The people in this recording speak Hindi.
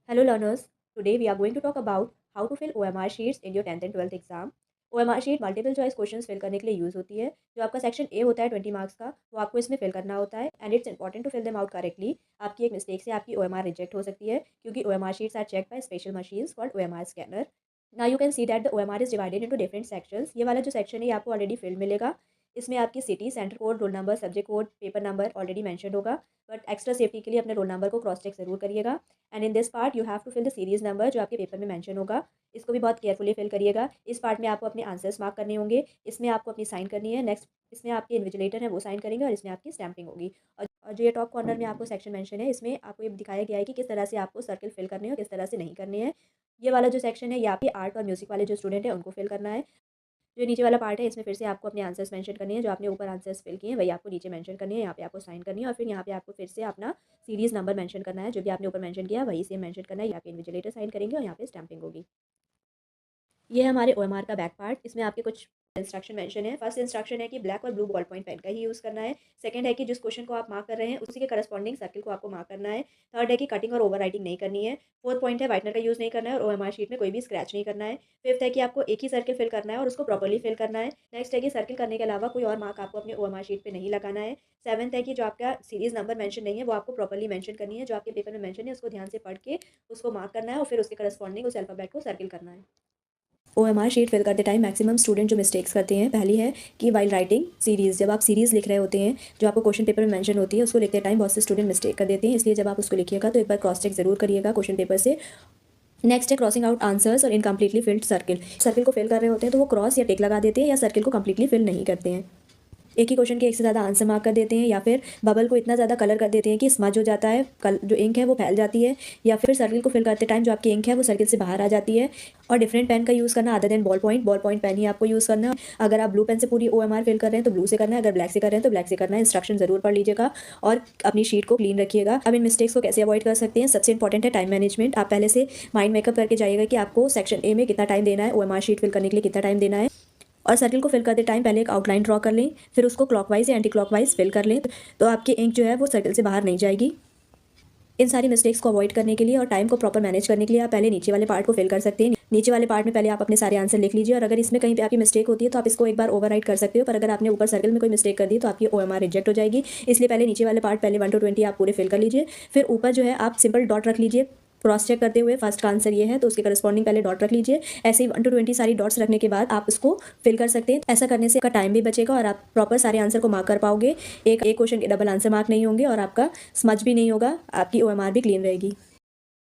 Hello learners, today we are going to talk about how to fill OMR sheets in your 10th and 12th exam. OMR sheet multiple choice questions fill करने के लिए यूज़ होती है। जो आपका सेक्शन ए होता है 20 मार्क्स का, वो आपको इसमें फिल करना होता है and it's important to fill them out correctly. आपकी एक मिस्टेक से आपकी OMR रिजेक्ट हो सकती है क्योंकि OMR sheets are check by special machines called OMR scanner. Now you can see that the OMR is divided into different sections. ये वाला जो सेक्शन है ये आपको ऑलरेडी फिल्ड मिलेगा। इसमें आपकी city, center code, roll number, subject code, paper number already mention होगा, बट एक्स्ट्रा सेफ्टी के लिए अपने रोल नंबर को क्रॉस चेक जरूर करिएगा। And in this part you have to fill the series number जो आपके पेपर में मेंशन होगा। इसको भी बहुत केयरफुली फिल करिएगा। इस पार्ट में आपको अपने आंसर्स मार्क करने होंगे, इसमें आपको अपनी साइन करनी है। नेक्स्ट इसमें आपके इन्विजिलेटर है वो साइन करेंगे और इसमें आपकी स्टैंपिंग होगी। और जो ये टॉप कॉर्नर में आपको सेक्शन मेंशन है, इसमें आपको ये दिखाया गया है कि किस तरह से आपको सर्कल फिल करने हैं और किस तरह से नहीं करने हैं। ये वाला जो सेक्शन है ये आपके आर्ट और म्यूजिक वाले जो स्टूडेंट हैं उनको फिल करना है। जो नीचे वाला पार्ट है इसमें फिर से आपको अपने आंसर्स मेंशन करने हैं। जो आपने ऊपर आंसर्स फिल किए हैं वही आपको नीचे मेंशन करनी है। यहाँ पे आपको साइन करनी है और फिर यहाँ पे आपको फिर से अपना सीरीज नंबर मेंशन करना है। जो भी आपने ऊपर मेंशन किया वही सेम मेंशन करना है। यहाँ पे इन्विजिलेटर साइन करेंगे और यहाँ पे स्टैंपिंग होगी। ये है हमारे OMR का बैक पार्ट। इसमें आपके कुछ इंस्ट्रक्शन मेंशन है। फर्स्ट इंस्ट्रक्शन है कि ब्लैक और ब्लू बॉल पॉइंट पेन का ही यूज़ करना है। सेकंड है कि जिस क्वेश्चन को आप मार्क कर रहे हैं उसी के करस्पॉन्डिंग सर्किल को आपको मार्क करना है। थर्ड है कि कटिंग और ओवर राइटिंग नहीं करनी है। फोर्थ पॉइंट है वाइटनर का यूज़ नहीं करना है और OMR शीट में कोई भी स्क्रैच नहीं करना है। फिफ्थ है कि आपको एक ही सर्किल फिल करना है और उसको प्रॉपर्ली फिल करना है। नेक्स्ट है कि सर्किल करने के अलावा कोई और मार्क आपको अपने OMR शीट पे नहीं लगाना है। सेवंथ है कि जो आपका सीरीज नंबर मेंशन नहीं है वो आपको प्रॉपर्ली मेंशन करनी है। जो आपके पेपर में मेंशन है उसको ध्यान से पढ़ के उसको मार्क करना है और फिर उसके करस्पॉन्डिंग उस अल्फाबेट को सर्किल करना है। OMR शीट फिल करते टाइम मैक्सिमम स्टूडेंट जो मिस्टेक्स करते हैं, पहली है कि वाइल राइटिंग सीरीज़, जब आप सीरीज़ लिख रहे होते हैं जो आपको क्वेश्चन पेपर में मेंशन होती है उसको लिखते टाइम बहुत से स्टूडेंट मिस्टेक कर देते हैं। इसलिए जब आप उसको लिखिएगा तो एक बार क्रॉस चेक जरूर करिएगा क्वेश्चन पेपर से। नेक्स्ट है क्रॉसिंग आउट आंसर्स और इनकम्प्लीटली फिल्ड सर्किल। सर्किल को फिल कर रहे होते हैं तो वो क्रॉस या टिक लगा देते हैं या सर्किल को कम्प्लीटली फिल नहीं करते हैं। एक ही क्वेश्चन के एक से ज़्यादा आंसर मार्क कर देते हैं या फिर बबल को इतना ज़्यादा कलर कर देते हैं कि स्मज हो जाता है, जो इंक है वो फैल जाती है, या फिर सर्किल को फिल करते टाइम जो आपकी इंक है वो सर्किल से बाहर आ जाती है। और डिफरेंट पेन का यूज़ करना other than ball point pen ही आपको यूज़ करना है। अगर आप ब्लू पेन से पूरी OMR फिल कर रहे हैं तो ब्लू से करना है, अगर ब्लैक से कर रहे हैं तो ब्लैक से करना है। इंस्ट्रक्शन जरूर पढ़ लीजिएगा और अपनी शीट को क्लीन रखिएगा। अब इन मिस्टेक्स को कैसे अवॉइड कर सकते हैं? सबसे इंपॉर्टेंट है टाइम मैनेजमेंट। आप पहले से माइंड मेकअप करके जाइएगा कि आपको सेक्शन ए में कितना टाइम देना है, OMR शीट फिल करने के लिए कितना टाइम देना है। और सर्किल को फिल करते टाइम पहले एक आउटलाइन ड्रॉ कर लें, फिर उसको क्लॉकवाइज या एंटी क्लॉकवाइज फिल कर लें, तो आपकी इंक जो है वो सर्किल से बाहर नहीं जाएगी। इन सारी मिस्टेक्स को अवॉइड करने के लिए और टाइम को प्रॉपर मैनेज करने के लिए आप पहले नीचे वाले पार्ट को फिल कर सकते हैं। नीचे वाले पार्ट में पहले आप अपने सारे आंसर लिख लीजिए और अगर इसमें कहीं पे आपकी मिस्टेक होती है तो आप इसको एक बार ओवरराइट कर सकते हो। पर अगर आपने ऊपर सर्किल में कोई मिस्टेक कर दी तो आपकी OMR रिजेक्ट हो जाएगी। इसलिए पहले नीचे वाले पार्ट पहले 1 to 20 आप पूरे फिल कर लीजिए। फिर ऊपर जो है आप सिंपल डॉट रख लीजिए क्रॉस चेक करते हुए। फर्स्ट का आंसर ये है तो उसके करस्पॉन्डिंग पहले डॉट रख लीजिए। ऐसे ही 1 to 20 सारी डॉट्स रखने के बाद आप उसको फिल कर सकते हैं। ऐसा करने से आपका टाइम भी बचेगा और आप प्रॉपर सारे आंसर को मार्क कर पाओगे। एक क्वेश्चन के डबल आंसर मार्क नहीं होंगे और आपका स्मज भी नहीं होगा, आपकी OMR भी क्लीन रहेगी।